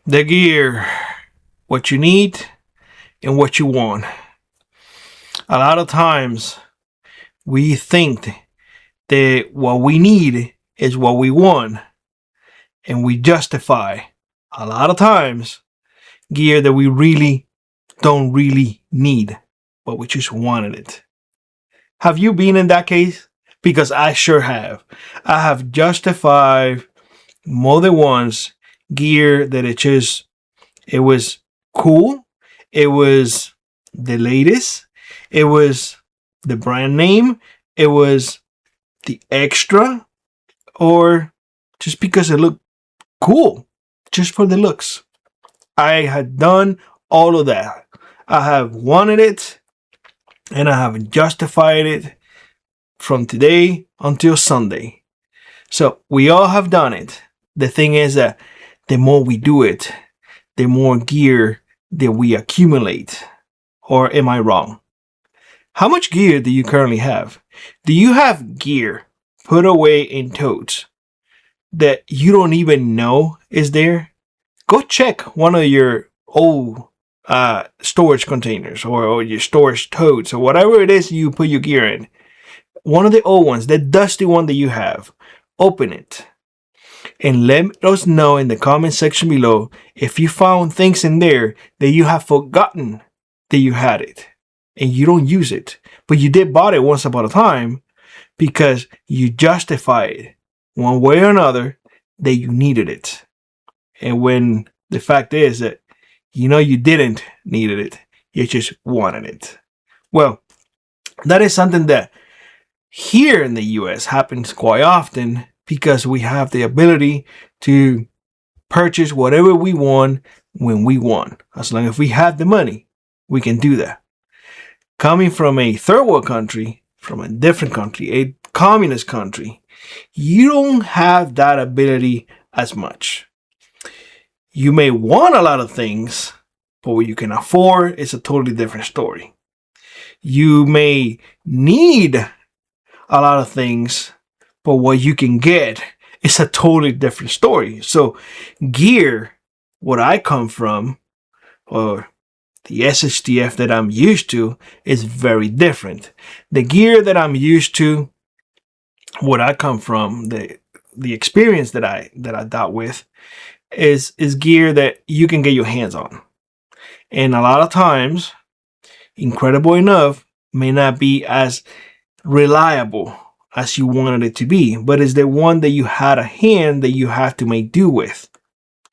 The gear, what you need and what you want. A lot of times we think that what we need is what we want, and we justify a lot of times gear that we really don't really need, but we just wanted it. Have you been in that case? Because I sure have. I have justified more than once gear that it was cool, it was the latest, it was the brand name, it was the extra, or just because it looked cool, just for the looks. I had done all of that. I have wanted it and I have justified it from today until Sunday. So we all have done it. The thing is that the more we do it, the more gear that we accumulate. Or am I wrong? How much gear do you currently have? Do you have gear put away in totes that you don't even know is there? Go check one of your old storage containers or your storage totes or whatever it is you put your gear in. One of the old ones, the dusty one that you have. Open it and let us know in the comment section below if you found things in there that you have forgotten that you had it and you don't use it, but you did bought it once upon a time because you justified one way or another that you needed it. And when the fact is that you didn't needed it, you just wanted it. Well, that is something that here in the US happens quite often because we have the ability to purchase whatever we want when we want. As long as we have the money, we can do that. Coming from a third world country, from a different country, a communist country, you don't have that ability as much. You may want a lot of things, but what you can afford is a totally different story. You may need a lot of things, but what you can get is a totally different story. So gear, what I come from, or the SHTF that I'm used to, is very different. The gear that I'm used to, what I come from, the experience that I dealt with, is gear that you can get your hands on. And a lot of times, incredible enough, may not be as reliable as you wanted it to be, but it's the one that you had a hand that you have to make do with.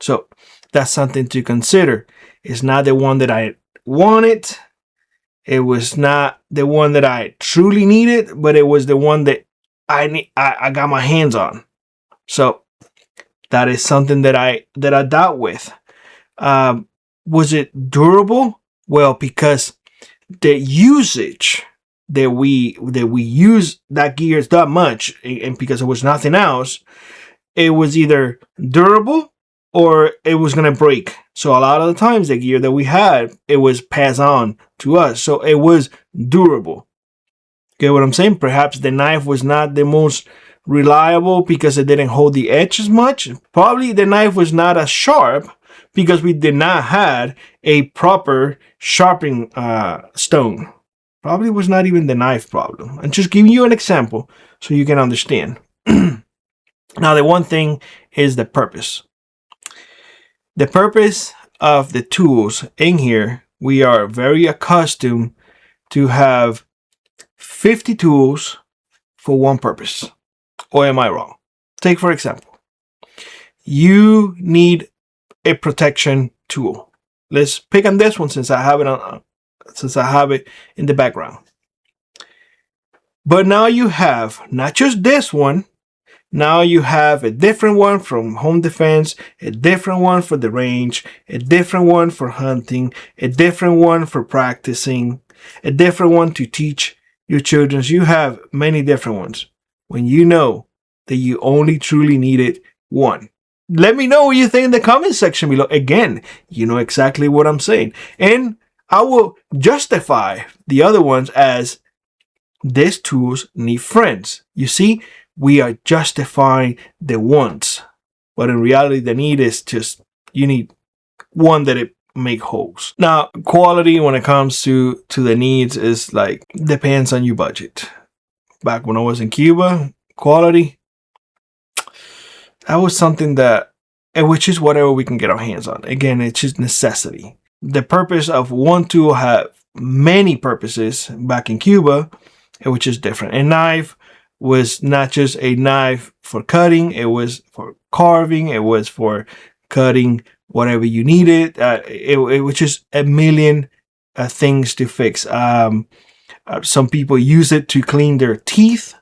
So that's something to consider. It's not the one that I wanted. It was not the one that I truly needed, but it was the one that I got my hands on. So that is something that I dealt with. Was it durable? Well, because the usage that we use that gear that much, and because it was nothing else, it was either durable or it was gonna break. So a lot of the times the gear that we had, it was passed on to us, so it was durable. Get what I'm saying? Perhaps the knife was not the most reliable because it didn't hold the edge as much. Probably the knife was not as sharp because we did not have a proper sharpening stone. Probably was not even the knife problem. I'm just giving you an example so you can understand. Now, the one thing is the purpose. The purpose of the tools in here, we are very accustomed to have 50 tools for one purpose. Or am I wrong? Take, for example, you need a protection tool. Let's pick on this one since I have it in the background. But now you have not just this one, now you have a different one from home defense, a different one for the range, a different one for hunting, a different one for practicing, a different one to teach your children. You have many different ones when you know that you only truly needed one. Let me know what you think in the comment section below. Again, you know exactly what I'm saying. And I will justify the other ones as these tools need friends. You see, we are justifying the wants, but in reality, the need is just you need one that it make holes. Now, quality when it comes to the needs is like depends on your budget. Back when I was in Cuba, quality, that was something that, and which is whatever we can get our hands on. Again, it's just necessity. The purpose of one tool had many purposes back in Cuba, which is different. A knife was not just a knife for cutting, it was for carving, it was for cutting whatever you needed. It was just a million things to fix. Some people use it to clean their teeth.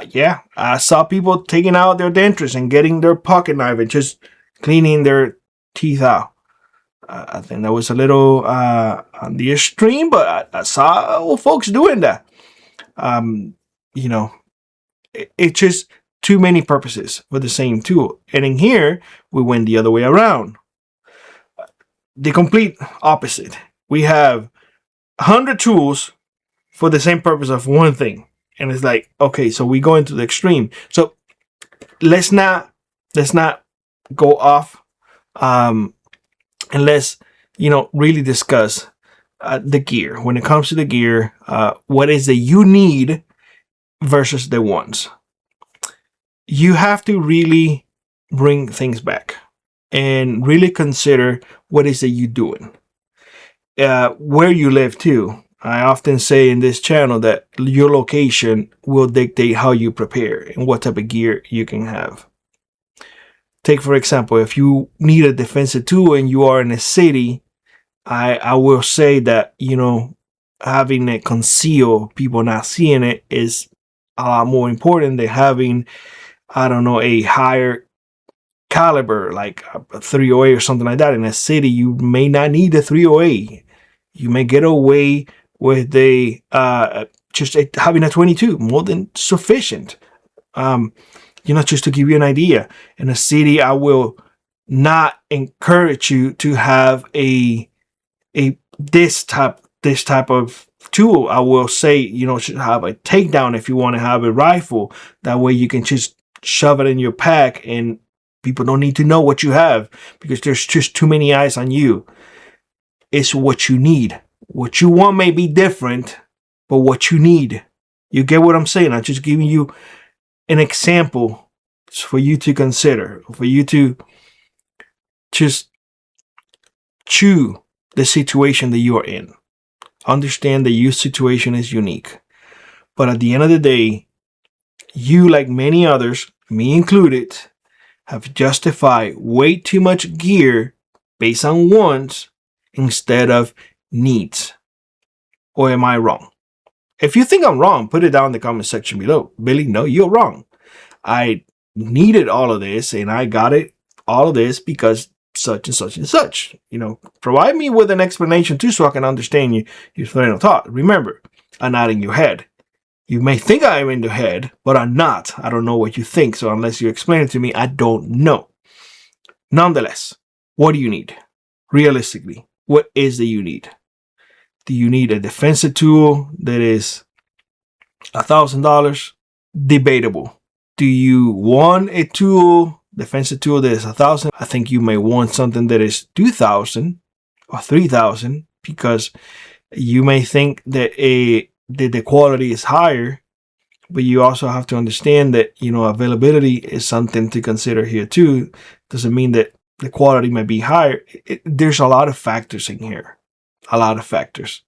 Yeah, I saw people taking out their dentures and getting their pocket knife and just cleaning their teeth out. I think that was a little on the extreme, but I saw old folks doing that. You know, it's just too many purposes for the same tool. And in here, we went the other way around. The complete opposite. We have 100 tools for the same purpose of one thing. And it's like, okay, so we go into the extreme. So let's not go off, and let's, really discuss the gear. When it comes to the gear, what is it you need versus the wants? You have to really bring things back and really consider what is it you doing, where you live too. I often say in this channel that your location will dictate how you prepare and what type of gear you can have. Take, for example, if you need a defensive tool and you are in a city, I will say that, having it concealed, people not seeing it, is a lot more important than having, a higher caliber, like a 308 or something like that. In a city, you may not need a 308. You may get away with just having a 22, more than sufficient. Just to give you an idea, in a city, I will not encourage you to have this type of tool. I will say, should have a takedown if you want to have a rifle. That way you can just shove it in your pack and people don't need to know what you have because there's just too many eyes on you. It's what you need. What you want may be different, but what you need. You get what I'm saying? I'm just giving you an example for you to consider, for you to just chew the situation that you are in. Understand that your situation is unique. But at the end of the day, you, like many others, me included, have justified way too much gear based on wants instead of needs. Or am I wrong? If you think I'm wrong, put it down in the comment section below. Billy, no, you're wrong. I needed all of this and I got it, all of this, because such and such and such. Provide me with an explanation too so I can understand your train of thought. Remember, I'm not in your head. You may think I'm in your head, but I'm not. I don't know what you think, so unless you explain it to me, I don't know. Nonetheless, what do you need? Realistically, what is it you need? Do you need a defensive tool that is $1,000? Debatable. Do you want a defensive tool that is $1,000? I think you may want something that is $2,000 or $3,000 because you may think that the quality is higher, but you also have to understand that availability is something to consider here too. Doesn't mean that the quality may be higher. There's a lot of factors in here. A lot of factors.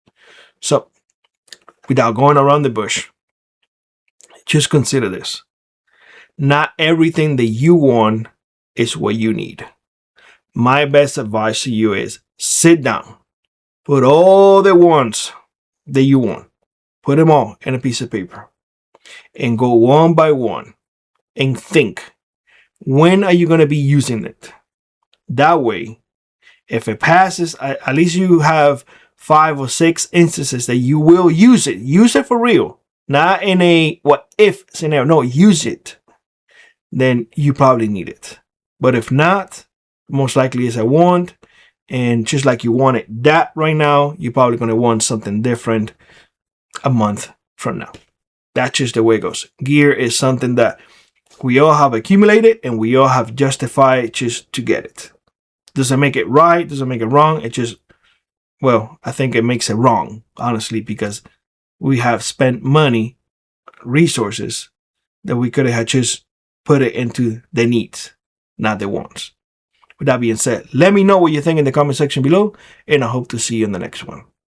So, without going around the bush, just consider this. Not everything that you want is what you need. My best advice to you is sit down, put all the wants that you want, put them all in a piece of paper, and go one by one and think, when are you going to be using it? That way, if it passes, at least you have 5 or 6 instances that you will use it. Use it for real. Not in a what if scenario. No, use it. Then you probably need it. But if not, most likely it's a want. And just like you want it that right now, you're probably going to want something different a month from now. That's just the way it goes. Gear is something that we all have accumulated and we all have justified just to get it. Does it make it right? Does it make it wrong? It just, well, I think it makes it wrong, honestly, because we have spent money, resources that we could have just put it into the needs, not the wants. With that being said, let me know what you think in the comment section below, and I hope to see you in the next one.